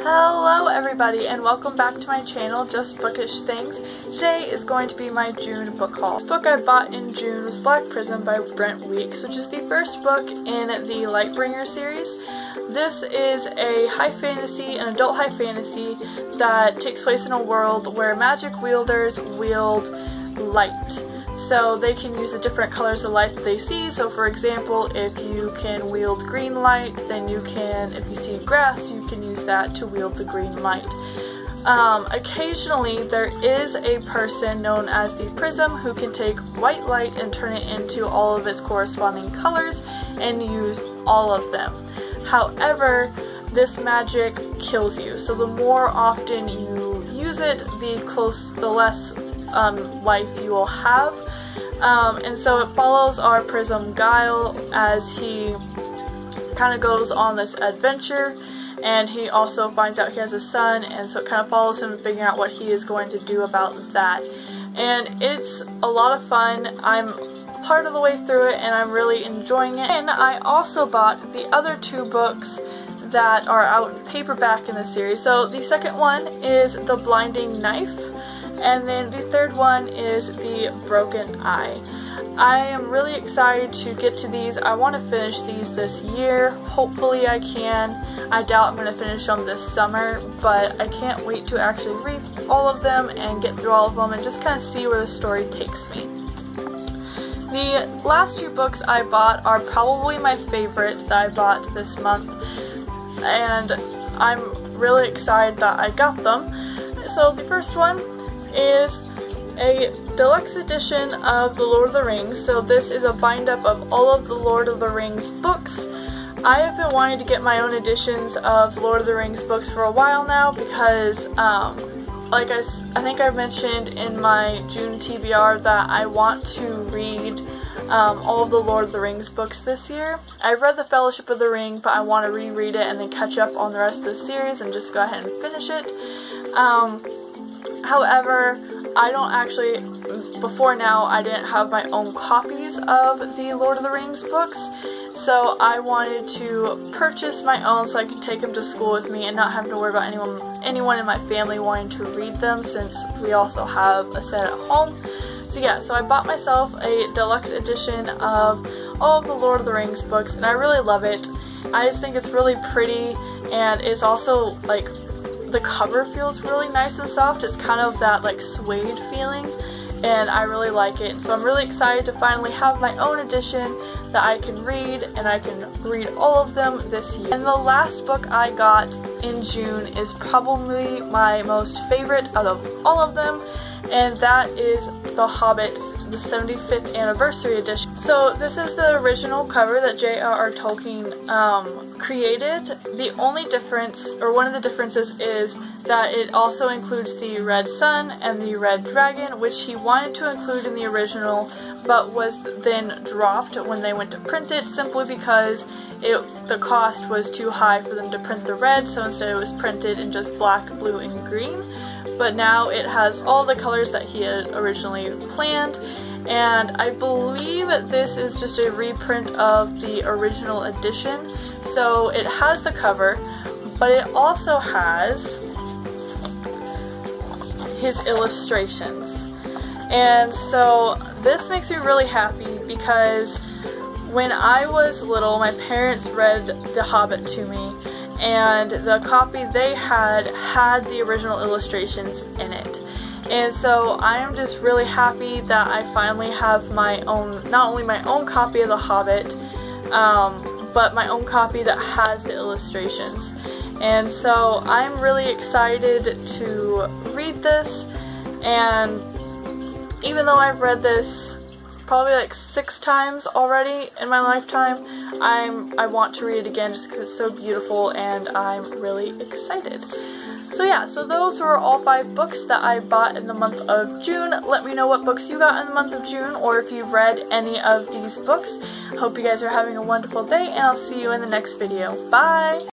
Hello everybody and welcome back to my channel, Just Bookish Things. Today is going to be my June book haul. This book I bought in June was Black Prism by Brent Weeks, which is the first book in the Lightbringer series. This is a high fantasy, an adult high fantasy that takes place in a world where magic wielders wield light. So they can use the different colors of light that they see. So for example, if you can wield green light, then you can, if you see grass, you can use that to wield the green light. Occasionally there is a person known as the Prism who can take white light and turn it into all of its corresponding colors and use all of them. However, this magic kills you. So the more often you use it, the less life you will have. And so it follows our Prism Guile as he kind of goes on this adventure, and he also finds out he has a son, and so it kind of follows him figuring out what he is going to do about that. And it's a lot of fun. I'm part of the way through it and I'm really enjoying it. And I also bought the other two books that are out in paperback in the series. So the second one is The Blinding Knife, and then the third one is The Broken Eye. I am really excited to get to these. I want to finish these this year. Hopefully I can. I doubt I'm going to finish them this summer, but I can't wait to actually read all of them and get through all of them and just kind of see where the story takes me. The last two books I bought are probably my favorite that I bought this month, and I'm really excited that I got them. So the first one is a deluxe edition of The Lord of the Rings. So this is a bind-up of all of the Lord of the Rings books. I have been wanting to get my own editions of Lord of the Rings books for a while now because like I think I mentioned in my June TBR that I want to read all of the Lord of the Rings books this year. I've read The Fellowship of the Ring, but I want to reread it and then catch up on the rest of the series and just go ahead and finish it. However, I don't actually, before now, I didn't have my own copies of the Lord of the Rings books, so I wanted to purchase my own so I could take them to school with me and not have to worry about anyone in my family wanting to read them, since we also have a set at home. So yeah, so I bought myself a deluxe edition of all of the Lord of the Rings books, and I really love it. I just think it's really pretty, and it's also like, the cover feels really nice and soft. It's kind of that like suede feeling, and I really like it. So I'm really excited to finally have my own edition that I can read, and I can read all of them this year. And the last book I got in June is probably my most favorite out of all of them, and that is The Hobbit, the 75th anniversary edition. So this is the original cover that J.R.R. Tolkien created. The only difference, or one of the differences, is that it also includes the red sun and the red dragon, which he wanted to include in the original but was then dropped when they went to print it, simply because the cost was too high for them to print the red, so instead it was printed in just black, blue, and green. But now it has all the colors that he had originally planned, and I believe that this is just a reprint of the original edition. So it has the cover, but it also has his illustrations. And so this makes me really happy because when I was little, my parents read The Hobbit to me, and the copy they had the original illustrations in it. And so I am just really happy that I finally have my own, not only my own copy of The Hobbit, but my own copy that has the illustrations. And so I'm really excited to read this, and even though I've read this probably like 6 times already in my lifetime, I want to read it again just because it's so beautiful, and I'm really excited. So yeah, so those were all 5 books that I bought in the month of June. Let me know what books you got in the month of June, or if you've read any of these books. Hope you guys are having a wonderful day, and I'll see you in the next video. Bye!